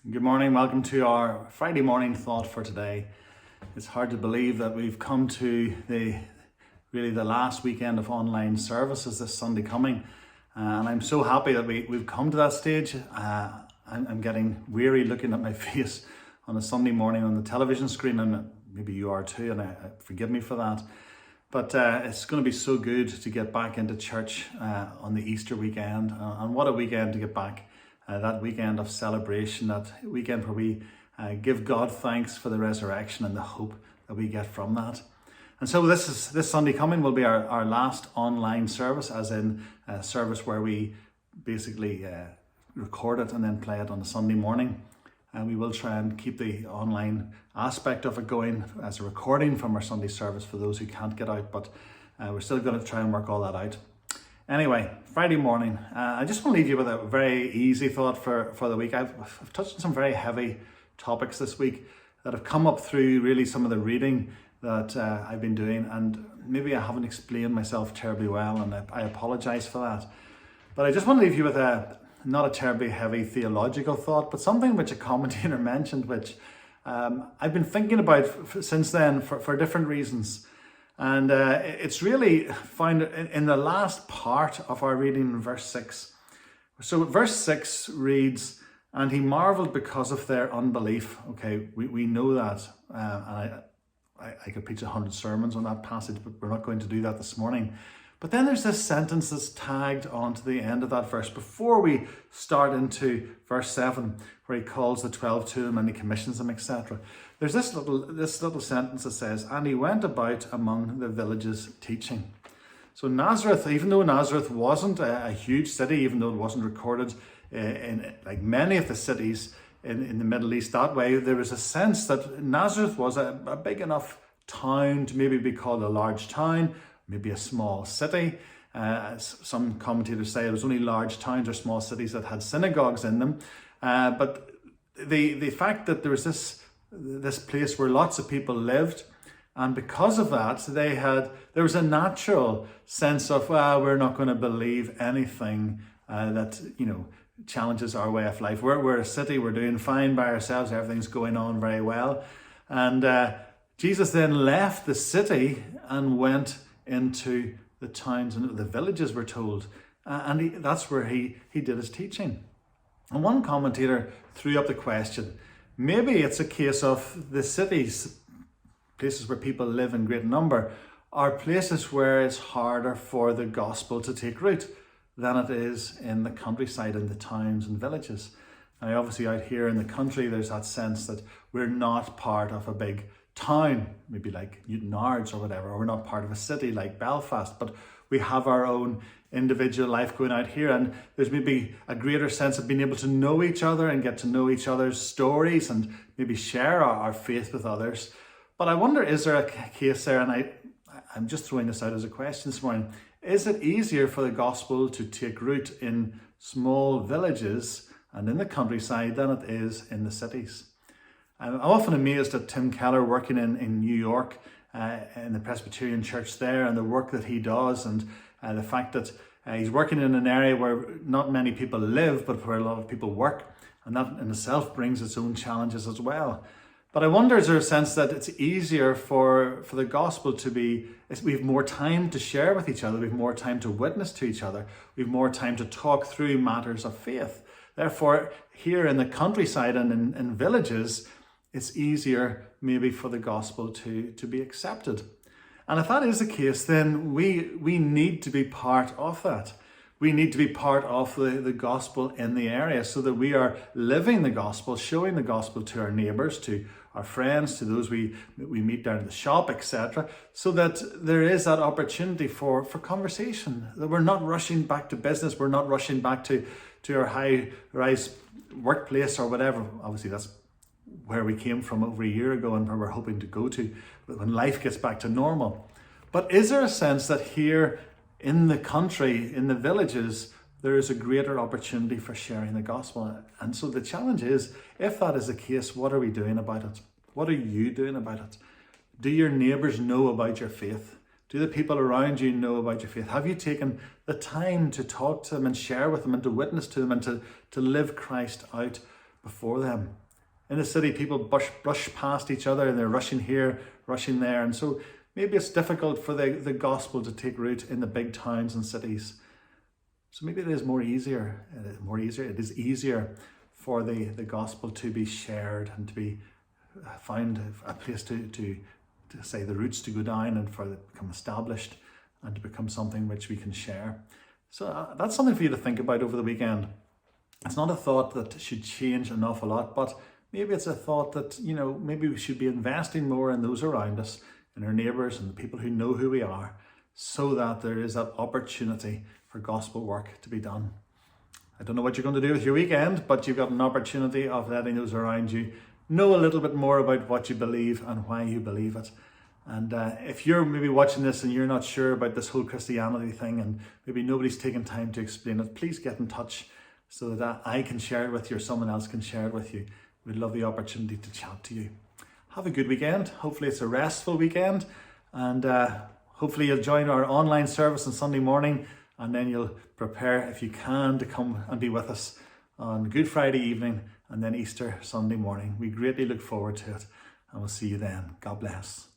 Good morning, welcome to our Friday morning thought for today. It's hard to believe that we've come to the last weekend of online services this Sunday coming, and I'm so happy that we've come to that stage. I'm getting weary looking at my face on a Sunday morning on the television screen, and maybe you are too, and forgive me for that. But it's going to be so good to get back into church on the Easter weekend, and what a weekend to get back. That weekend of celebration, that weekend where we give God thanks for the resurrection and the hope that we get from that. And so this Sunday coming will be our last online service, as in a service where we basically record it and then play it on a Sunday morning. And we will try and keep the online aspect of it going as a recording from our Sunday service for those who can't get out, but we're still going to try and work all that out. Anyway, Friday morning, I just want to leave you with a very easy thought for the week. I've touched on some very heavy topics this week that have come up through really some of the reading that I've been doing, and maybe I haven't explained myself terribly well, and I apologise for that. But I just want to leave you with not a terribly heavy theological thought, but something which a commentator mentioned, which I've been thinking about since then for different reasons. And it's really found in the last part of our reading in verse 6. So verse 6 reads, "And he marvelled because of their unbelief." Okay, we know that. And I could preach 100 sermons on that passage, but we're not going to do that this morning. But then there's this sentence that's tagged onto the end of that verse before we start into verse 7, where he calls the 12 to him and he commissions them, etc. There's this little sentence that says, "And he went about among the villages teaching." So Nazareth, even though Nazareth wasn't a huge city, even though it wasn't recorded in like many of the cities in the Middle East that way, there was a sense that Nazareth was a big enough town to maybe be called a large town, maybe a small city. Some commentators say it was only large towns or small cities that had synagogues in them. But the fact that there was this place where lots of people lived, and because of that, there was a natural sense of, well, we're not going to believe anything that challenges our way of life. We're a city, we're doing fine by ourselves, everything's going on very well. And Jesus then left the city and went into the towns and the villages, we're told, and that's where he did his teaching. And one commentator threw up the question, maybe it's a case of the cities, places where people live in great number, are places where it's harder for the gospel to take root than it is in the countryside, in the towns and villages. Now obviously out here in the country there's that sense that we're not part of a big town, maybe like Newtownards or whatever, or we're not part of a city like Belfast, but we have our own individual life going out here, and there's maybe a greater sense of being able to know each other and get to know each other's stories and maybe share our faith with others. But I wonder, is there a case there, and I'm just throwing this out as a question this morning, is it easier for the gospel to take root in small villages and in the countryside than it is in the cities? I'm often amazed at Tim Keller working in New York, in the Presbyterian church there, and the work that he does, and the fact that he's working in an area where not many people live, but where a lot of people work, and that in itself brings its own challenges as well. But I wonder, is there a sense that it's easier for the gospel to be, we have more time to share with each other, we have more time to witness to each other, we have more time to talk through matters of faith. Therefore, here in the countryside and in villages, it's easier maybe for the gospel to be accepted. And if that is the case, then we need to be part of that. We need to be part of the gospel in the area so that we are living the gospel, showing the gospel to our neighbours, to our friends, to those we meet down at the shop, etc. So that there is that opportunity for conversation, that we're not rushing back to business, we're not rushing back to our high-rise workplace or whatever. Obviously, that's where we came from over a year ago and where we're hoping to go to when life gets back to normal. But is there a sense that here in the country, in the villages, there is a greater opportunity for sharing the gospel? And so the challenge is, if that is the case, what are we doing about it? What are you doing about it? Do your neighbours know about your faith? Do the people around you know about your faith? Have you taken the time to talk to them and share with them and to witness to them and to live Christ out before them. In the city, people brush past each other and they're rushing here, rushing there. And so maybe it's difficult for the gospel to take root in the big towns and cities. So maybe it is easier for the gospel to be shared and to be find a place to say the roots to go down and for it to become established and to become something which we can share. So that's something for you to think about over the weekend. It's not a thought that should change an awful lot, but maybe it's a thought that, maybe we should be investing more in those around us, in our neighbours and the people who know who we are, so that there is that opportunity for gospel work to be done. I don't know what you're going to do with your weekend, but you've got an opportunity of letting those around you know a little bit more about what you believe and why you believe it. And if you're maybe watching this and you're not sure about this whole Christianity thing and maybe nobody's taken time to explain it, please get in touch so that I can share it with you or someone else can share it with you. We'd love the opportunity to chat to you. Have a good weekend. Hopefully it's a restful weekend, and hopefully you'll join our online service on Sunday morning, and then you'll prepare, if you can, to come and be with us on Good Friday evening and then Easter Sunday morning. We greatly look forward to it, and we'll see you then. God bless.